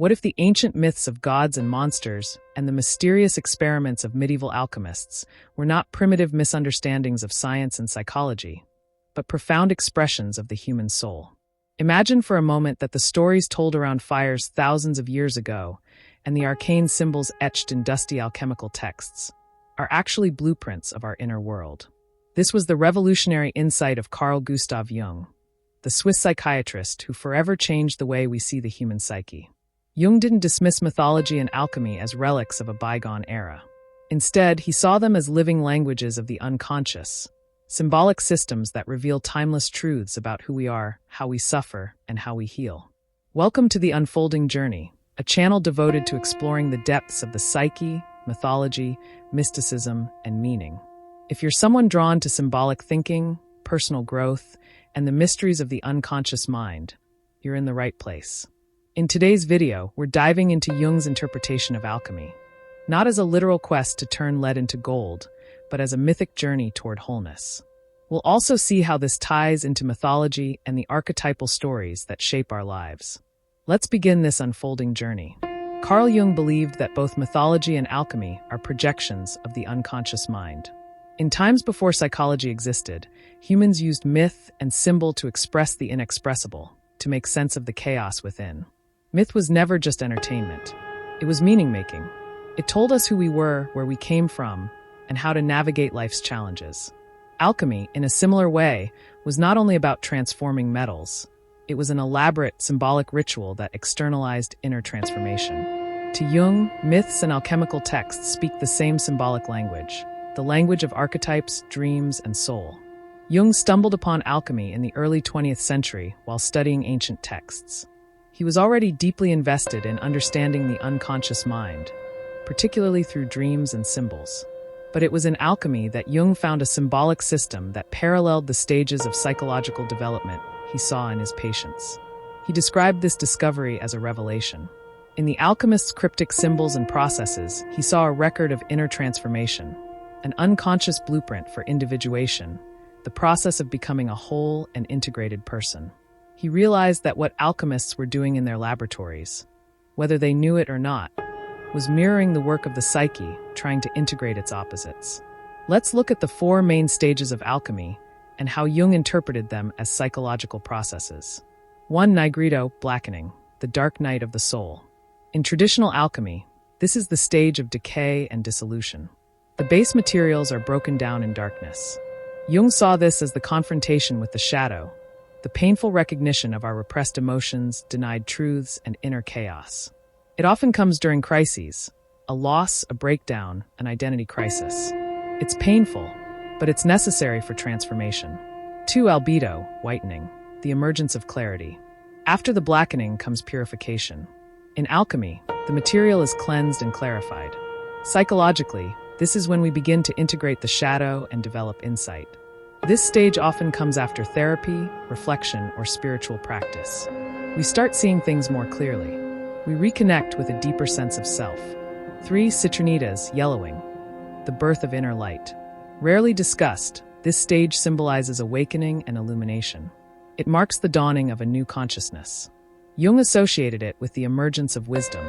What if the ancient myths of gods and monsters and the mysterious experiments of medieval alchemists were not primitive misunderstandings of science and psychology, but profound expressions of the human soul? Imagine for a moment that the stories told around fires thousands of years ago and the arcane symbols etched in dusty alchemical texts are actually blueprints of our inner world. This was the revolutionary insight of Carl Gustav Jung, the Swiss psychiatrist who forever changed the way we see the human psyche. Jung didn't dismiss mythology and alchemy as relics of a bygone era. Instead, he saw them as living languages of the unconscious, symbolic systems that reveal timeless truths about who we are, how we suffer, and how we heal. Welcome to The Unfolding Journey, a channel devoted to exploring the depths of the psyche, mythology, mysticism, and meaning. If you're someone drawn to symbolic thinking, personal growth, and the mysteries of the unconscious mind, you're in the right place. In today's video, we're diving into Jung's interpretation of alchemy, not as a literal quest to turn lead into gold, but as a mythic journey toward wholeness. We'll also see how this ties into mythology and the archetypal stories that shape our lives. Let's begin this unfolding journey. Carl Jung believed that both mythology and alchemy are projections of the unconscious mind. In times before psychology existed, humans used myth and symbol to express the inexpressible, to make sense of the chaos within. Myth was never just entertainment. It was meaning-making. It told us who we were, where we came from, and how to navigate life's challenges. Alchemy, in a similar way, was not only about transforming metals. It was an elaborate, symbolic ritual that externalized inner transformation. To Jung, myths and alchemical texts speak the same symbolic language, the language of archetypes, dreams, and soul. Jung stumbled upon alchemy in the early 20th century while studying ancient texts. He was already deeply invested in understanding the unconscious mind, particularly through dreams and symbols. But it was in alchemy that Jung found a symbolic system that paralleled the stages of psychological development he saw in his patients. He described this discovery as a revelation. In the alchemist's cryptic symbols and processes, he saw a record of inner transformation, an unconscious blueprint for individuation, the process of becoming a whole and integrated person. He realized that what alchemists were doing in their laboratories, whether they knew it or not, was mirroring the work of the psyche, trying to integrate its opposites. Let's look at the four main stages of alchemy and how Jung interpreted them as psychological processes. 1. Nigredo, blackening, the dark night of the soul. In traditional alchemy, this is the stage of decay and dissolution. The base materials are broken down in darkness. Jung saw this as the confrontation with the shadow, the painful recognition of our repressed emotions, denied truths, and inner chaos. It often comes during crises, a loss, a breakdown, an identity crisis. It's painful, but it's necessary for transformation. 2. Albedo, whitening, the emergence of clarity. After the blackening comes purification. In alchemy, the material is cleansed and clarified. Psychologically, this is when we begin to integrate the shadow and develop insight. This stage often comes after therapy, reflection, or spiritual practice. We start seeing things more clearly. We reconnect with a deeper sense of self. 3. Citrinitas, yellowing, the birth of inner light. Rarely discussed, this stage symbolizes awakening and illumination. It marks the dawning of a new consciousness. Jung associated it with the emergence of wisdom,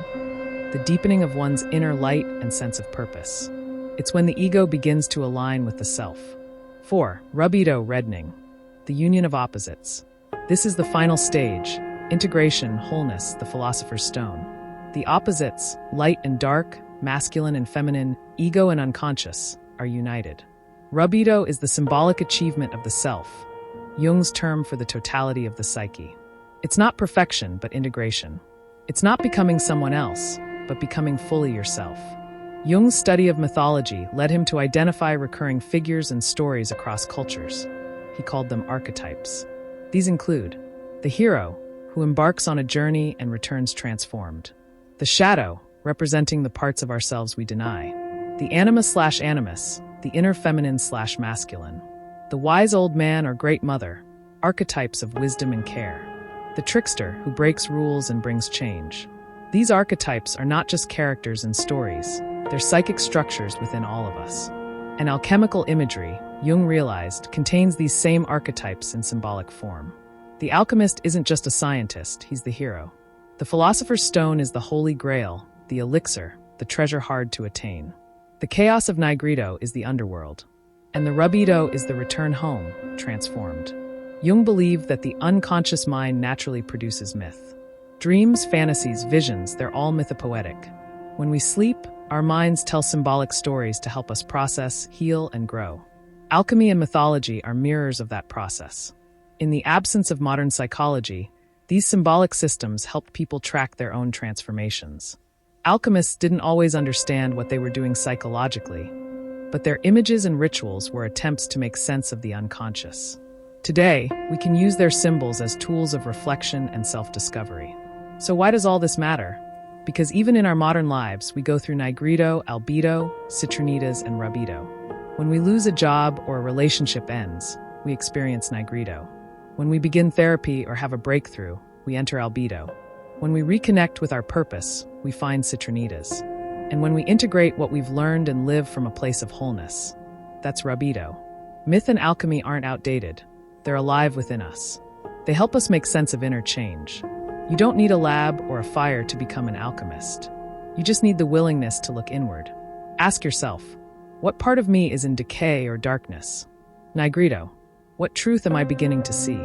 the deepening of one's inner light and sense of purpose. It's when the ego begins to align with the self. 4. Rubedo, reddening, the union of opposites. This is the final stage, integration, wholeness, the philosopher's stone. The opposites, light and dark, masculine and feminine, ego and unconscious, are united. Rubedo is the symbolic achievement of the self, Jung's term for the totality of the psyche. It's not perfection, but integration. It's not becoming someone else, but becoming fully yourself. Jung's study of mythology led him to identify recurring figures and stories across cultures. He called them archetypes. These include the hero, who embarks on a journey and returns transformed. The shadow, representing the parts of ourselves we deny. The animus/animus, the inner feminine/masculine. The wise old man or great mother, archetypes of wisdom and care. The trickster, who breaks rules and brings change. These archetypes are not just characters and stories. They're psychic structures within all of us. And alchemical imagery, Jung realized, contains these same archetypes in symbolic form. The alchemist isn't just a scientist, he's the hero. The philosopher's stone is the holy grail, the elixir, the treasure hard to attain. The chaos of nigredo is the underworld, and the rubedo is the return home, transformed. Jung believed that the unconscious mind naturally produces myth. Dreams, fantasies, visions, they're all mythopoetic. When we sleep, our minds tell symbolic stories to help us process, heal, and grow. Alchemy and mythology are mirrors of that process. In the absence of modern psychology, these symbolic systems helped people track their own transformations. Alchemists didn't always understand what they were doing psychologically, but their images and rituals were attempts to make sense of the unconscious. Today, we can use their symbols as tools of reflection and self-discovery. So why does all this matter? Because even in our modern lives, we go through nigredo, albedo, citrinitas, and rubedo. When we lose a job or a relationship ends, we experience nigredo. When we begin therapy or have a breakthrough, we enter albedo. When we reconnect with our purpose, we find citrinitas. And when we integrate what we've learned and live from a place of wholeness, that's rubedo. Myth and alchemy aren't outdated. They're alive within us. They help us make sense of inner change. You don't need a lab or a fire to become an alchemist. You just need the willingness to look inward. Ask yourself, what part of me is in decay or darkness? Nigredo, what truth am I beginning to see?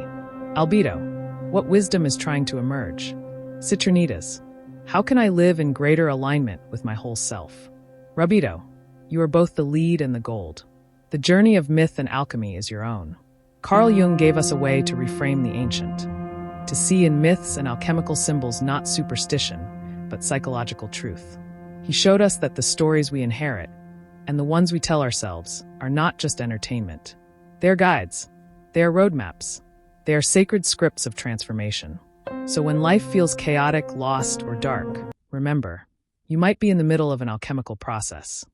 Albedo, what wisdom is trying to emerge? Citrinitas, how can I live in greater alignment with my whole self? Rubedo, you are both the lead and the gold. The journey of myth and alchemy is your own. Carl Jung gave us a way to reframe the ancient, to see in myths and alchemical symbols not superstition, but psychological truth. He showed us that the stories we inherit, and the ones we tell ourselves, are not just entertainment. They are guides. They are roadmaps. They are sacred scripts of transformation. So when life feels chaotic, lost, or dark, remember, you might be in the middle of an alchemical process.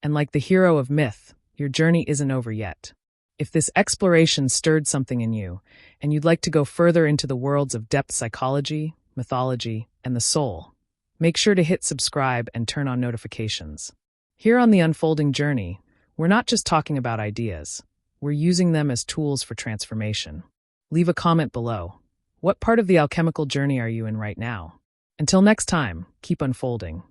And like the hero of myth, your journey isn't over yet. If this exploration stirred something in you, and you'd like to go further into the worlds of depth psychology, mythology, and the soul, make sure to hit subscribe and turn on notifications. Here on The Unfolding Journey, we're not just talking about ideas, we're using them as tools for transformation. Leave a comment below. What part of the alchemical journey are you in right now? Until next time, keep unfolding.